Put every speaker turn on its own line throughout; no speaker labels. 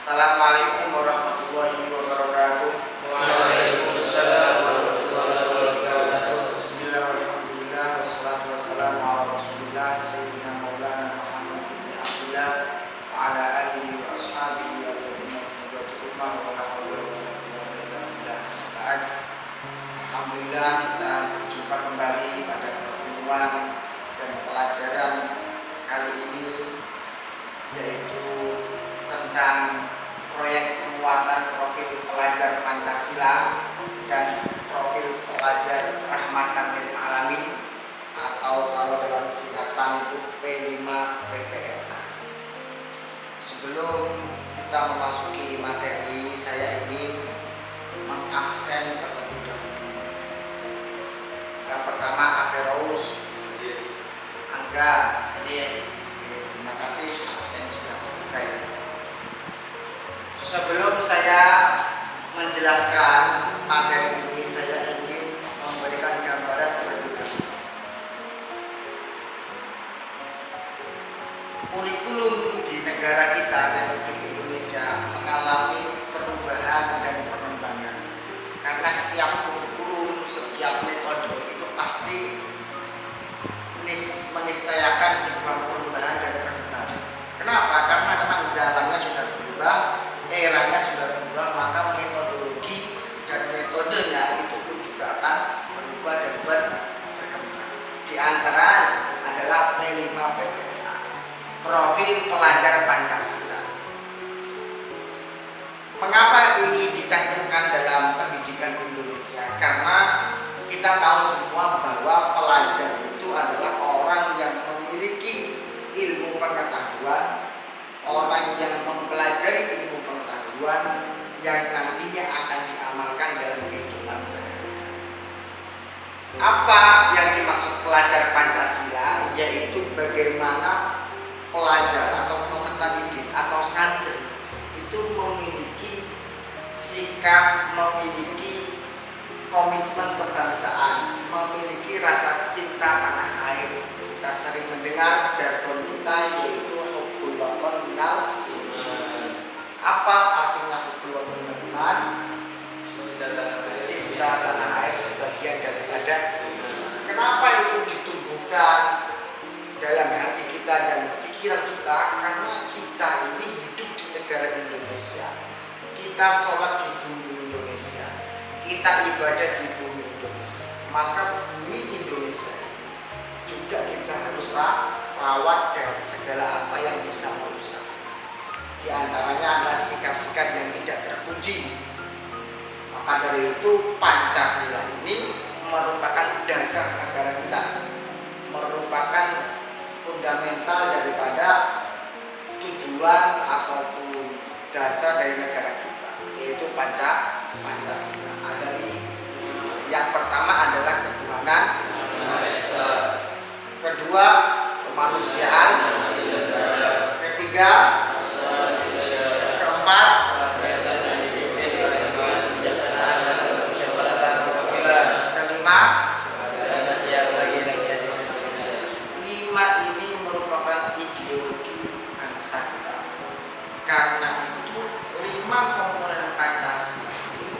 Assalamualaikum warahmatullahi wabarakatuh.
Waalaikumsalam warahmatullahi wabarakatuh.
Bismillahirrahmanirrahim. Wassalatu wassalamu ala Rasulillah Sayyidina Maulana Muhammad ibn Abdullah wa ala alihi wa ashabihi alladhina hudatu ummah wa la hawla wa la quwwata illa billah. Ba'd. Alhamdulillah kita berjumpa kembali pada pertemuan dan pelajaran kali ini, yaitu tentang proyek penguatan profil pelajar Pancasila dan profil pelajar Rahmatan lil Alamin, atau kalau dalam singkatan itu P5 PPLA. Sebelum kita memasuki materi, saya ingin mengabsen terlebih dahulu. Yang pertama, Aferous, Angga. Terima kasih, absen sudah selesai. Sebelum saya menjelaskan materi ini, saya ingin memberikan gambaran terlebih dahulu. Kurikulum di negara kita, Republik Indonesia, mengalami perubahan dan pengembangan. Karena setiap kurikulum, setiap metode itu pasti menistayakan sebuah perubahan dan perkembangan. Kenapa? Karena memang zamannya sudah berubah, eranya sudah berubah, maka metodologi dan metodenya itu pun juga akan berubah dan berkembang. Di antara adalah P5 PPLA, profil pelajar Pancasila. Mengapa ini dicantumkan dalam pendidikan Indonesia? Karena kita tahu semua bahwa pelajar itu adalah orang yang memiliki ilmu pengetahuan, orang yang mempelajari ilmu pengetahuan yang nantinya akan diamalkan dalam kehidupan sehari-hari. Apa yang dimaksud pelajar Pancasila? Yaitu bagaimana pelajar atau peserta didik atau santri itu memiliki sikap, memiliki komitmen kebangsaan, memiliki rasa cinta tanah air. Kita sering mendengar jargon kita yaitu hubbul watan minal iman. Apa artinya hubbul watan minal iman? Cinta tanah air sebagian daripada iman. Kenapa itu ditumbuhkan dalam hati kita dan pikiran kita? Karena kita ini hidup di negara Indonesia, kita sholat di bumi Indonesia, kita ibadah di bumi Indonesia. Maka bumi Indonesia ini juga kita harus rawat dari segala apa yang bisa merusak. Di antaranya adalah sikap-sikap yang tidak terpuji. Maka dari itu Pancasila ini merupakan dasar negara kita, merupakan fundamental daripada tujuan ataupun dasar dari negara kita, yaitu Pancasila. Ada yang pertama adalah ketuhanan, kedua kemanusiaan, ketiga, keempat, kelima. Lima ini merupakan ideologi bangsa kita. Karena itu lima komponen Pancasila ini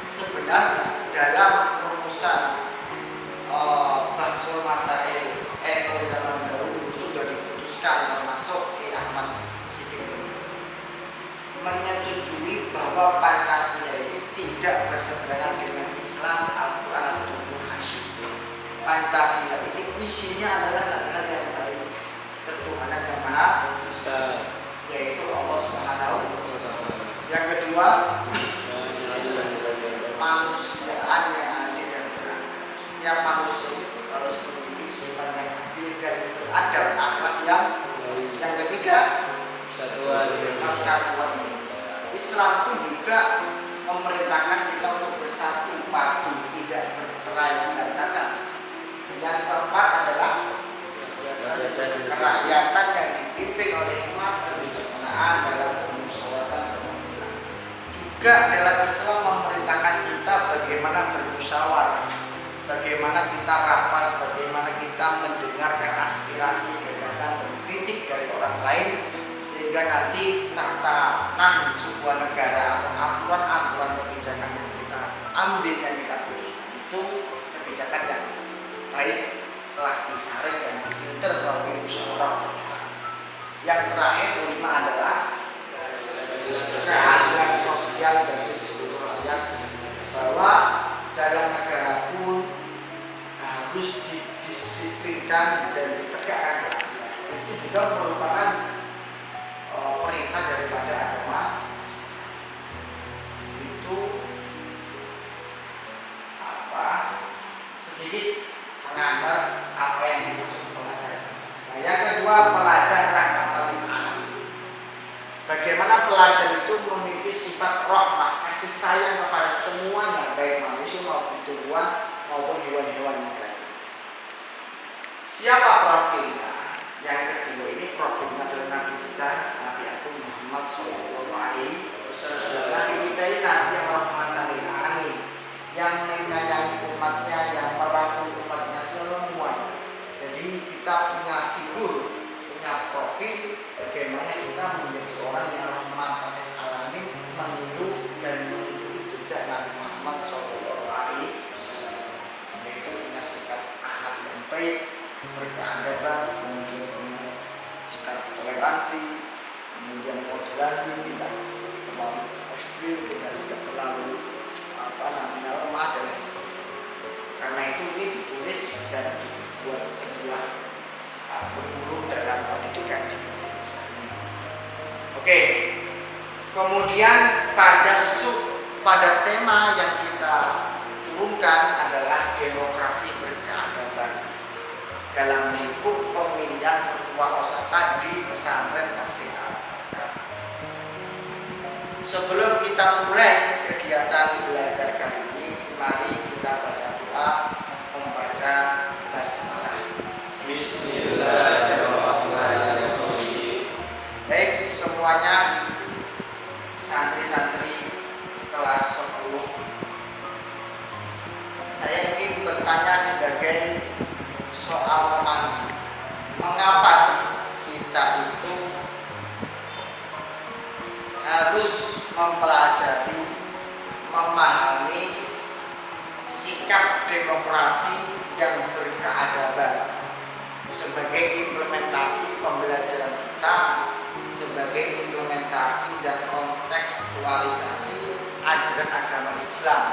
sebenarnya dalam rumusan Bahsul Masail NU zaman dahulu sudah diputuskan, termasuk Ki Ahmad Siddiq menyetujui bahwa Pancasila ini tidak berseberangan dengan Islam, Al-Quran, atau hadis. Pancasila ini isinya adalah hal-hal yang baik, ketuhanan yang maha esa, yaitu Allah Subhanahu wa Ta'ala. Yang kedua, manusiaan yang adil dan beradab. Setiap manusia harus memiliki sifat yang adil dan beradab, akhlak yang ketiga, persatuan Indonesia. Islam pun juga memerintahkan kita untuk bersatu padu, tidak bercerai berantakan. Yang keempat adalah kerakyatan yang dipimpin oleh hikmah dan kebijaksanaan dalam permusyawaratan perwakilan. Juga dalam Islam memerintahkan kita bagaimana bermusyawarah, bagaimana kita rapat, bagaimana kita mendengarkan aspirasi, gagasan, dan kritik dari orang lain, sehingga nanti tatanan sebuah negara atau aturan-aturan kebijakan yang kita ambil, yang kita putuskan itu kebijakan yang baik, telah disaring dan difilter melalui musyawarah. Yang terakhir kelima adalah keadilan sosial bagi seluruh rakyat, bahwa dalam negara pun harus didisiplinkan dan ditegakkan keadilan. Itu juga merupakan perintah daripada agama. Itu sedikit menggambar apa yang dimaksud pelajar. Nah, yang kedua, pelajar rahmatal lil alamin. Bagaimana pelajar itu memiliki sifat rahmah, kasih sayang kepada semuanya, baik manusia maupun tumbuhan maupun hewan-hewan yang lain. Siapa profilnya? Yang kedua ini profilnya adalah Nabi kita, Nabi Agung Muhammad Sallallahu Alaihi Wasallam. Nabi kita ini Nabi yang rahmatan lil alamin, yang menyayangi umatnya, yang merangkul umatnya semuanya. Jadi kita punya figur, punya profil bagaimana kita menjadi seorang yang rahmatan lil alamin, meniru dan mengikuti jejak Nabi Muhammad Sallallahu Alaihi Wasallam. Yaitu punya sikap akhlak yang baik, berkeadaban, kemudian punya sikap toleransi, kemudian moderasi, tidak terlalu ekstrim, tidak terlalu lemah dan lain sebagainya. Karena itu ini ditulis dan dibuat sebuah kurikulum dalam pendidikan di Indonesia. Oke, kemudian pada tema yang kita turunkan adalah demokrasi berkeadaban dalam lingkup pemilihan ketua OSAKA di pesantren Tahfidz Al-Barokah. Sebelum kita mulai kegiatan belajar kali ini, mari kita baca doa, membaca basmalah. Bismillahirrahmanirrahim. Baik semuanya, santri-santri kelas 10, saya ingin bertanya sebagai soal pemantik. Mengapa sih kita itu harus mempelajari, memahami sikap demokrasi yang berkeadaban sebagai implementasi pembelajaran kita, sebagai implementasi dan kontekstualisasi ajaran agama Islam.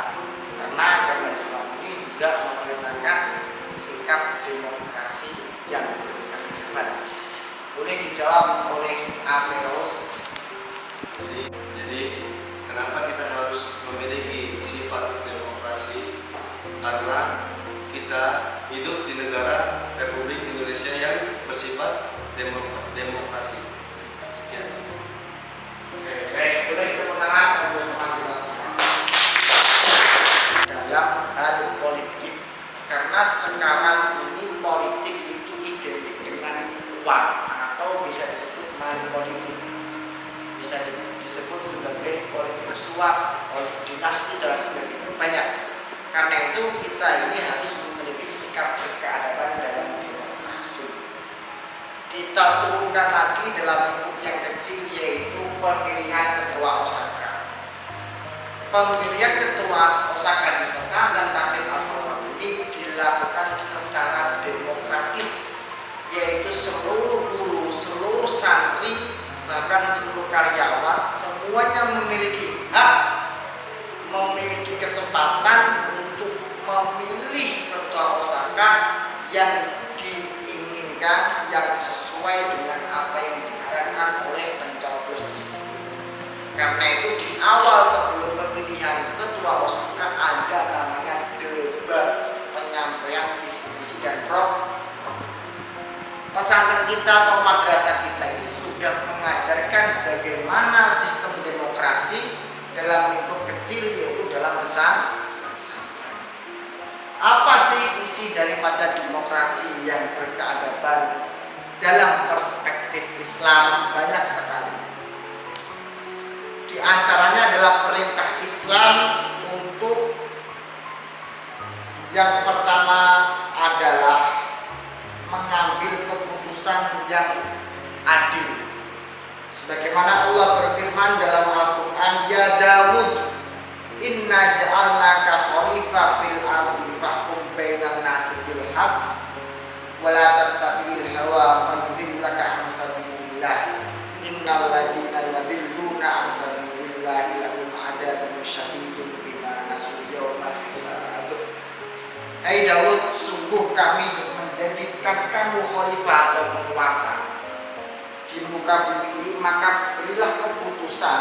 Karena agama Islam ini juga memerintahkan sikap demokrasi yang berkeadaban. Boleh dijawab oleh Averos.
Jadi kenapa kita harus memiliki sifat demokrasi? Karena kita hidup di negara Republik Indonesia yang bersifat demokrasi. Sekian.
Baik, boleh tepuk tangan untuk menjelaskan dalam hal politik. Karena sekarang ini politik itu identik dengan uang atau bisa disebut money politik, bisa disebut sebagai politik suap, politik dinasti dan sebagainya, banyak. Karena itu kita ini harus memiliki sikap berkeadaban dalam demokrasi. Kita turunkan lagi dalam lingkup yang kecil, yaitu pemilihan ketua OSAKA. Pemilihan ketua OSAKA di pesantren Tahfidz Al-Barokah ini dilakukan secara demokratis, yaitu seluruh guru, seluruh santri, bahkan seluruh karyawan semuanya memiliki hak, memiliki kesempatan untuk memilih ketua OSAKA yang diinginkan, yang sesuai dengan apa yang diharapkan oleh pencoblos tersebut. Karena itu di awal sebelum pemilihan ketua OSAKA ada namanya debat, penyampaian visi misi dan program. Pesantren kita atau madrasah kita ini sudah mengajarkan bagaimana sistem demokrasi dalam lingkup kecil, yaitu dalam pesantren. Apa sih isi daripada demokrasi yang berkeadaban dalam perspektif Islam? Banyak sekali. Di antaranya adalah perintah Islam untuk yang pertama adalah mengambil keputusan yang adil. Sebagaimana Allah berfirman dalam Al-Quran, ya Dawud, inna ja'alnaka khalifah fil ardi fahkum bainan nasi bil haqq wa la tattabi'il hawa fayudillaka an sabilillah innal ladzina yadilluna an sabilillah lahum adzabun syadidun bima nasu yaumal hisab. Hai Daud, sungguh kami menjadikan kamu khalifah atau penguasa di muka bumi ini, maka berilah keputusan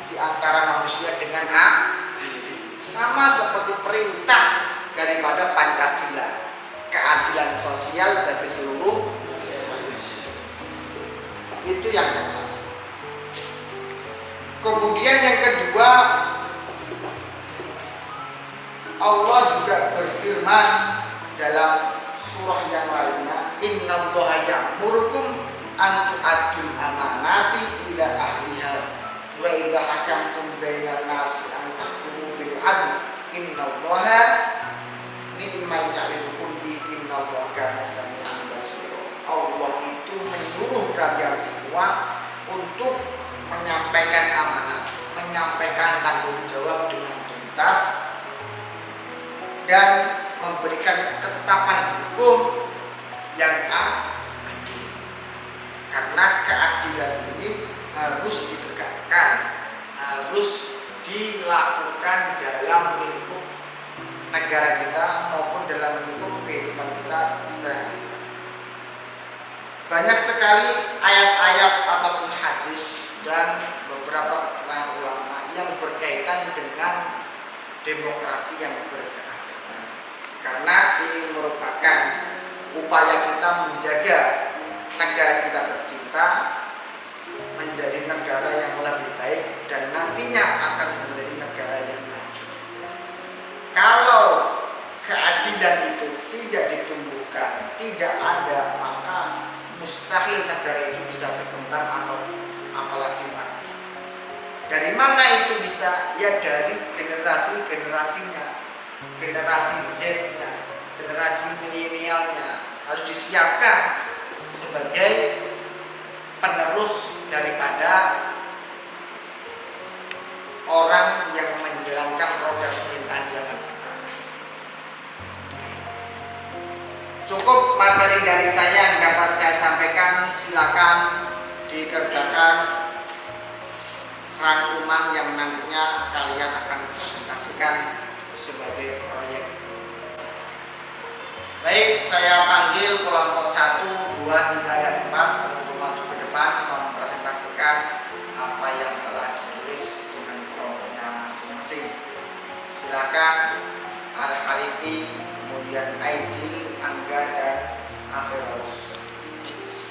di antara manusia dengan adil, sama seperti perintah daripada Pancasila, keadilan sosial bagi seluruh manusia. Itu yang pertama. Kemudian yang kedua, Allah juga berfirman dalam surah yang lainnya, innallaha ya'murukum an tu'addul amanati ila ahliha wa idza hakamtum bainan nasi an tahkumu bil adl innallaha ni'ma ya'idukum bi innallaha kana sami'an basira. Allah itu menyuruh kalian semua untuk menyampaikan amanat, menyampaikan tanggung jawab dengan tuntas dan memberikan ketetapan hukum yang adil. Karena keadilan ini harus ditegakkan, harus dilakukan dalam lingkup negara kita maupun dalam lingkup kehidupan kita sehari. Banyak sekali ayat-ayat ataupun hadis dan beberapa keterangan ulama yang berkaitan dengan demokrasi yang berkeadaban. Karena ini merupakan upaya kita menjaga negara kita tercinta menjadi negara yang lebih baik dan nantinya akan menjadi negara yang maju. Kalau keadilan itu tidak ditumbuhkan, tidak ada, maka mustahil negara itu bisa berkembang atau apalagi maju. Dari mana itu bisa? Ya dari generasi-generasinya, generasi Z-nya, generasi milenialnya harus disiapkan sebagai penerus daripada orang yang menjalankan roda pemerintahan zaman sekarang. Cukup materi dari saya yang dapat saya sampaikan, silakan dikerjakan rangkuman yang nantinya kalian akan presentasikan sebagai proyek. Baik, saya panggil kelompok 1, 2, 3, dan 4 untuk maju ke depan mempresentasikan apa yang telah ditulis dengan kelompoknya masing-masing. Silakan Al-Halifi, kemudian Aidil, Angga, dan Afirus.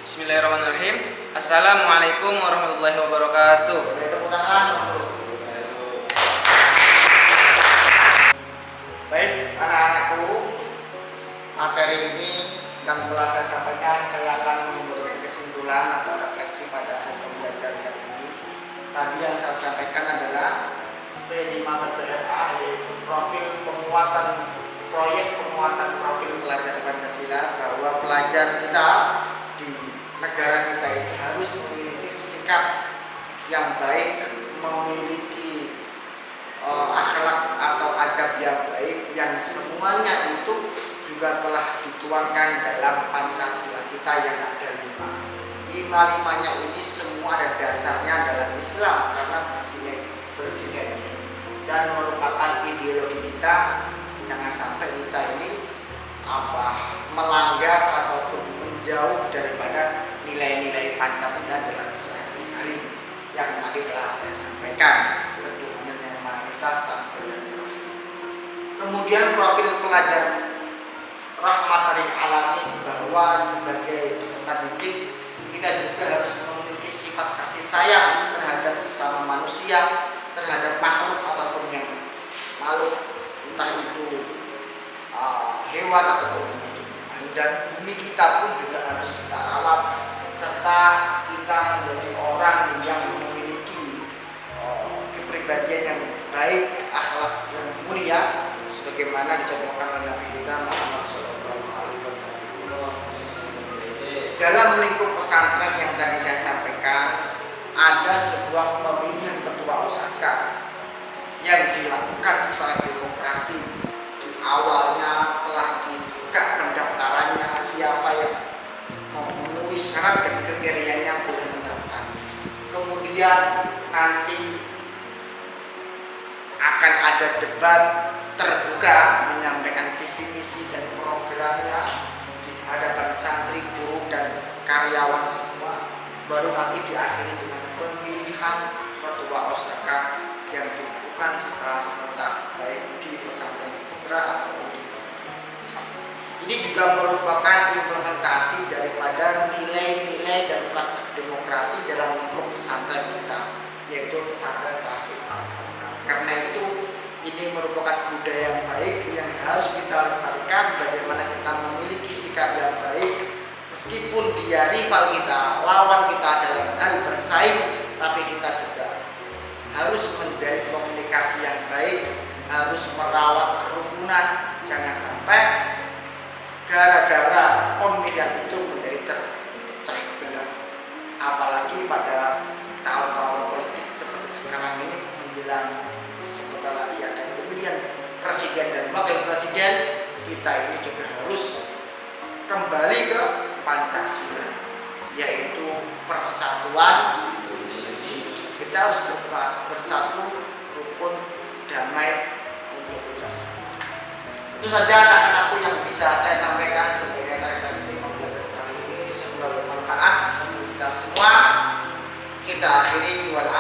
Bismillahirrahmanirrahim. Assalamualaikum warahmatullahi wabarakatuh.
Boleh tepuk tangan untuk. Baik, anak-anakku, materi ini yang telah saya sampaikan, saya akan memberikan kesimpulan atau refleksi pada hari pembelajaran kali ini. Tadi yang saya sampaikan adalah P5 PPLA, yaitu proyek penguatan profil pelajar Pancasila, bahwa pelajar kita di negara kita ini harus memiliki sikap yang baik, memiliki akhlak atau adab yang baik, yang semuanya itu juga telah dituangkan dalam Pancasila kita yang ada 5. 5-5-nya ini semua ada dasarnya dalam Islam karena bersihnya dan merupakan ideologi kita. Jangan sampai kita ini melanggar ataupun menjauh daripada nilai-nilai Pancasila dalam sehari-hari yang tadi telah saya sampaikan. Ketuhanan yang Maha Esa sampai yang terakhir. Kemudian profil pelajar rahmatan lil alamin, bahwa sebagai peserta didik kita juga harus memiliki sifat kasih sayang terhadap sesama manusia, terhadap makhluk ataupun yang makhluk, entah itu hewan ataupun tumbuhan. Dan bumi kita pun juga harus kita rawat, serta kita menjadi orang yang memiliki kepribadian yang baik, akhlak yang mulia, sebagaimana dicontohkan oleh Nabi kita Muhammad Shallallahu Alaihi Wasallam. Dalam lingkup pesantren yang tadi saya sampaikan, ada sebuah pemilihan ketua Osaka yang dilakukan secara demokrasi. Di awalnya telah dibuka pendaftarannya, siapa yang memenuhi syarat dan kriterianya boleh mendaftar. Kemudian nanti akan ada debat terbuka menyampaikan visi misi dan programnya di hadapan santri, guru dan karyawan semua. Baru nanti diakhiri dengan pemilihan ketua Osaka yang dilakukan secara serentak baik di pesantren putra ataupun di pesantren. Ini juga merupakan implementasi daripada nilai-nilai dan praktik demokrasi dalam lingkup pesantren kita, yaitu pesantren Tahfidz Al-Kaukab. Karena itu ini merupakan budaya yang baik yang harus kita lestarikan. Bagaimana kita memiliki sikap yang baik meskipun dia rival kita, lawan kita dalam hal bersaing, tapi kita juga harus menjalin komunikasi yang baik, harus merawat kerukunan. Jangan sampai gara-gara pemilihan itu menjadi terpecah belah. Apalagi pada tahun-tahun politik seperti sekarang ini menjelang sebentar lagi ada pemilihan presiden dan wakil presiden, kita ini juga harus kembali ke Pancasila, yaitu persatuan. Kita harus bersatu, rukun, damai untuk kita semua. Itu saja anak-anakku yang bisa saya sampaikan sebagai refleksi pembelajaran kali ini. Semoga bermanfaat untuk kita semua. Kita akhiri wal